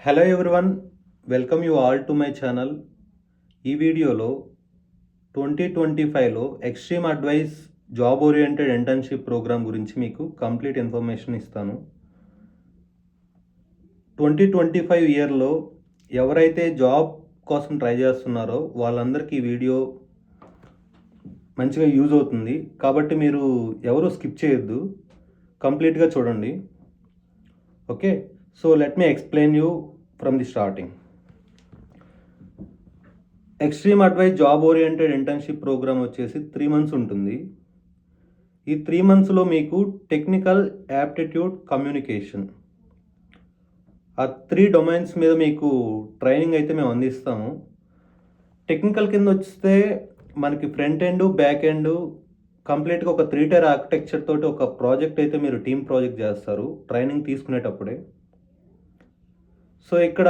Hello everyone, welcome you all to my channel. ఈ వీడియోలో 2025లో extreme advice job oriented internship programme గురించి మీకు కంప్లీట్ ఇన్ఫర్మేషన్ ఇస్తాను. 2025 ఇయర్లో ఎవరైతే జాబ్ కోసం ట్రై చేస్తున్నారో వాళ్ళందరికీ ఈ వీడియో మంచిగా యూజ్ అవుతుంది. కాబట్టి మీరు ఎవరు స్కిప్ చేయొద్దు, కంప్లీట్గా చూడండి. Okay, so let me explain you from the starting. Extreme advice job oriented internship program వచ్చేసి 3 months ఉంటుంది. ఈ 3 monthsలో మీకు టెక్నికల్, యాప్టిట్యూడ్, కమ్యూనికేషన్ ఆ 3 డొమైన్స్ మీద మీకు ట్రైనింగ్ అయితే మేము అందిస్తాము. టెక్నికల్ కింద వస్తే మనకి ఫ్రంట్ ఎండ్, బ్యాక్ ఎండ్ కంప్లీట్గా ఒక 3 tier ఆర్కిటెక్చర్ తోటి ఒక ప్రాజెక్ట్ అయితే మీరు టీమ్ ప్రాజెక్ట్ చేస్తారు ట్రైనింగ్ తీసుకునేటప్పుడే. సో ఇక్కడ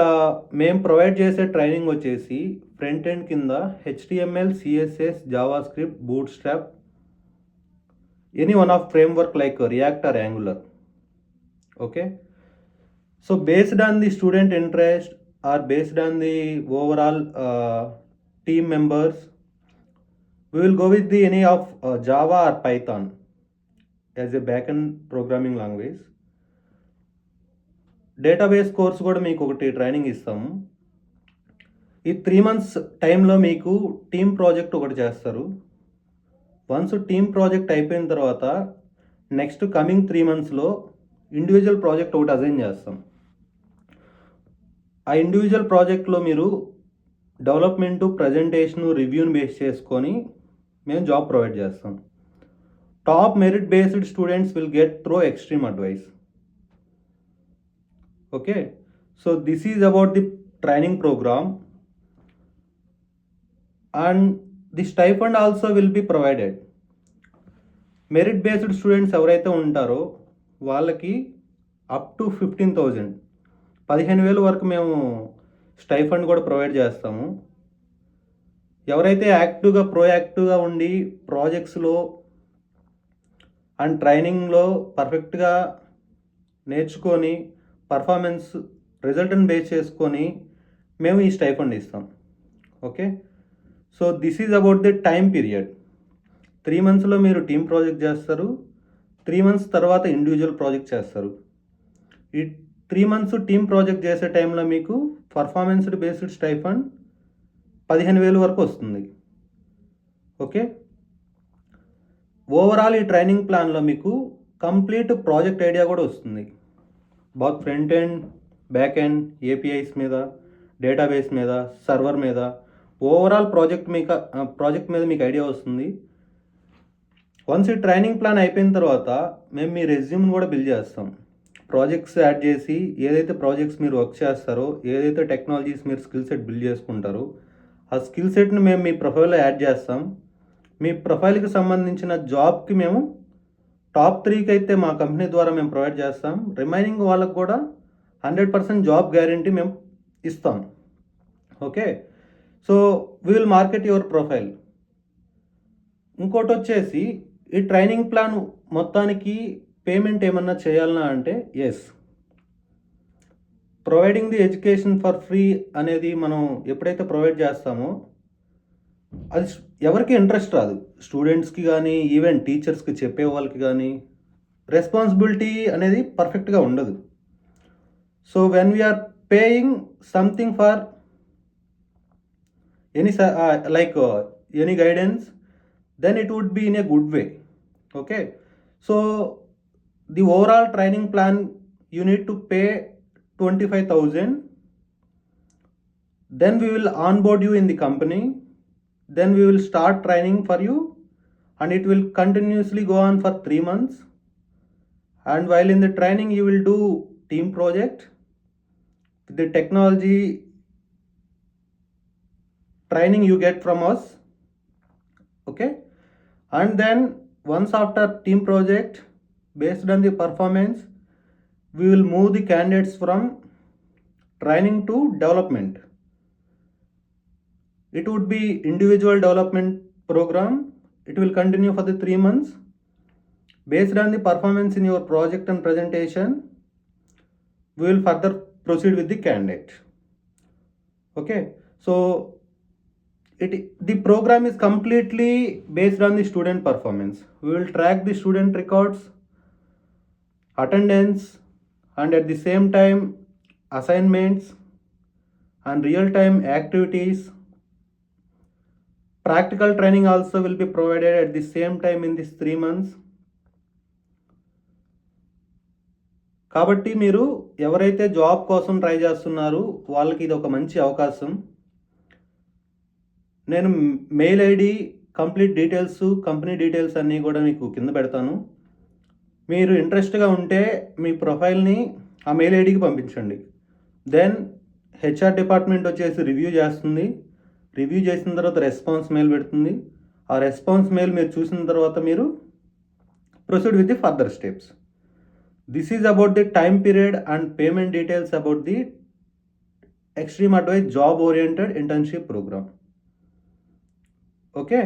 మేము ప్రొవైడ్ చేసే ట్రైనింగ్ వచ్చేసి ఫ్రంట్ ఎండ్ కింద HTML, CSS, JavaScript, Bootstrap, any one of framework like React or Angular. Okay, so based on the student interest or based on the overall team members, we will go with the any of Java or Python as a backend programming language. Database course కూడా మీకు ఒకటి training ఇస్తాము. ఈ 3 months టైంలో మీకు team project ఒకటి చేస్తారు. Once team project అయిపోయిన తర్వాత నెక్స్ట్ కమింగ్ 3 monthsలో ఇండివిజువల్ ప్రాజెక్ట్ ఒకటి అసైన్ చేస్తాం. ఆ ఇండివిజువల్ ప్రాజెక్ట్లో మీరు డెవలప్మెంటు, ప్రజెంటేషను, రివ్యూని బేస్ చేసుకొని మేము జాబ్ ప్రొవైడ్ చేస్తాం. Top merit based students will get through extreme advice. Okay, so this is about the training program, and the stipend also will be provided. Merit based students ఎవరైతే ఉంటారో వాళ్ళకి up to 15,000 15,000 వరకు మేము stipend కూడా provide చేస్తాము. ఎవరైతే యాక్టివ్గా, ప్రోయాక్టివ్గా ఉండి ప్రాజెక్ట్స్లో అండ్ ట్రైనింగ్లో పర్ఫెక్ట్గా నేర్చుకొని పర్ఫార్మెన్స్ రిజల్ట్ని బేస్ చేసుకొని మేము ఈ స్టైఫండ్ ఇస్తాం. Okay, so this is about the time period. 3 monthsలో మీరు టీమ్ ప్రాజెక్ట్ చేస్తారు, 3 months తర్వాత ఇండివిజువల్ ప్రాజెక్ట్ చేస్తారు. ఈ 3 months టీమ్ ప్రాజెక్ట్ చేసే టైంలో మీకు పర్ఫార్మెన్స్ బేస్డ్ స్టైఫండ్ 15,000 వరకు వస్తుంది. ఓకే, ఓవరాల్ ఈ ట్రైనింగ్ ప్లాన్లో మీకు కంప్లీట్ ప్రాజెక్ట్ ఐడియా కూడా వస్తుంది. Both front end, back end, APIs మీద, డేటాబేస్ మీద, సర్వర్ మీద, ఓవరాల్ ప్రాజెక్ట్ మీద మీకు ఐడియా వస్తుంది. వన్స్ ఈ ట్రైనింగ్ ప్లాన్ అయిపోయిన తర్వాత మేము మీ రెజ్యూమ్ని కూడా బిల్డ్ చేస్తాం. ప్రాజెక్ట్స్ యాడ్ చేసి ఏదైతే ప్రాజెక్ట్స్ మీరు వర్క్ చేస్తారో, ఏదైతే టెక్నాలజీస్ మీరు స్కిల్ సెట్ బిల్డ్ చేసుకుంటారో ఆ స్కిల్ సెట్ని మేము మీ ప్రొఫైల్లో యాడ్ చేస్తాం. మీ ప్రొఫైల్కి సంబంధించిన జాబ్కి మేము టాప్ 3కి అయితే మా కంపెనీ ద్వారా మేము ప్రొవైడ్ చేస్తాం. రిమైనింగ్ వాళ్ళకు కూడా 100% జాబ్ గ్యారంటీ మేము ఇస్తాం. Okay, so we will market your profile. ఇంకోటి వచ్చేసి ఈ ట్రైనింగ్ ప్లాన్ మొత్తానికి పేమెంట్ ఏమన్నా చేయాలన్నా అంటే yes, providing the education for free అనేది మనం ఎప్పుడైతే ప్రొవైడ్ చేస్తామో అది ఎవరికి ఇంట్రెస్ట్ రాదు. స్టూడెంట్స్కి కానీ, ఈవెన్ టీచర్స్కి చెప్పే వాళ్ళకి కానీ రెస్పాన్సిబిలిటీ అనేది పర్ఫెక్ట్గా ఉండదు. So when we're paying something for any like any guidance, then it would be in a good way. Okay, so the overall training plan you need to pay 25,000. Then we will onboard you in the company. Then we will start training for you, and it will continuously go on for 3 months. And while in the training you will do team project, the technology training you get from us. Okay, and then once after team project, based on the performance, we will move the candidates from training to development. It would be individual development program. It will continue for the 3 months. Based on the performance in your project and presentation, we will further proceed with the candidate. Okay, so the program is completely based on the student performance. We will track the student records, attendance, and at the same time assignments and real time activities. Practical training also will be provided at the same time in this 3 months. కాబట్టి మీరు ఎవరైతే job కోసం try చేస్తున్నారో వాళ్ళకి ఇది ఒక మంచి అవకాశం. నేను mail ID, complete details, company details అన్నీ కూడా మీకు కింద పెడతాను. మీరు ఇంట్రెస్ట్గా ఉంటే మీ ప్రొఫైల్ని ఆ మెయిల్ ఐడికి పంపించండి. దెన్ హెచ్ఆర్ డిపార్ట్మెంట్ వచ్చేసి రివ్యూ చేస్తుంది. రివ్యూ చేసిన తర్వాత రెస్పాన్స్ మెయిల్ పెడుతుంది. ఆ రెస్పాన్స్ మెయిల్ మీరు చూసిన తర్వాత మీరు proceed with the further steps. This is about the time period and payment details about the extreme advice job oriented internship program. Okay.